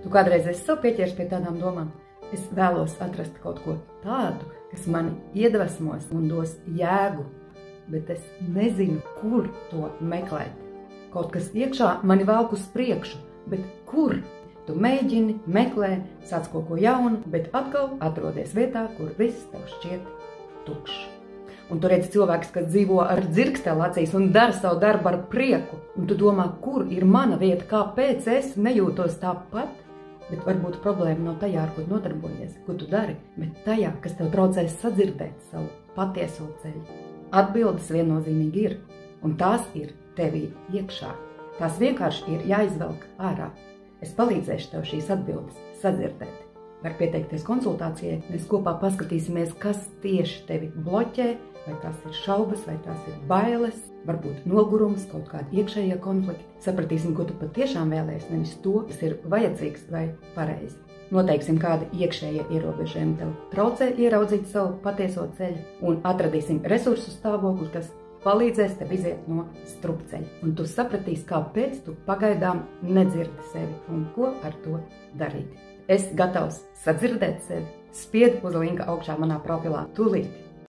Tu kādreiz esi sev pieķēries pie tādām domām? Es vēlos atrast kaut ko tādu, kas mani iedvesmos un dos jēgu, bet es nezinu, kur to meklēt. Kaut kas iekšā mani velk uz priekšu, bet kur? Tu mēģini, meklē, sāc kaut ko jaunu, bet atkal atrodies vietā, kur viss tev šķiet tukšs. Un tu redzi cilvēkus, kas dzīvo ar dzirksteli acīs un dara savu darbu ar prieku. Un tu domā, kur ir mana vieta, kāpēc es nejūtos tāpat? Bet varbūt problēma nav tajā, ar ko nodarbojies, ko tu dari, bet tajā, kas tev traucēs sadzirdēt savu patieso ceļu. Atbildes viennozīmīgi ir, un tās ir tevī iekšā. Tās vienkārši ir jāizvelk ārā. Es palīdzēšu tev šīs atbildes sadzirdēt. Var pieteikties konsultācijai, mēs kopā paskatīsimies, kas tieši tevi bloķē, vai tās ir šaubas, vai tās ir bailes, varbūt nogurums, kaut kādi iekšējie konflikti. Sapratīsim, ko tu patiešām vēlējies, nevis to, kas ir vajadzīgs vai pareizi. Noteiksim, kādi iekšējie ierobežojumi tev traucē ieraudzīt savu patieso ceļu, un atradīsim resursu stāvokli, kas palīdzēs tev iziet no strupceļa. Un tu sapratīsi, kāpēc tu pagaidām nedzirdi sevi un ko ar to darīt. Es gatavs sadzirdēt sevi. Spied uz linka augšā manā profilā tūlīt.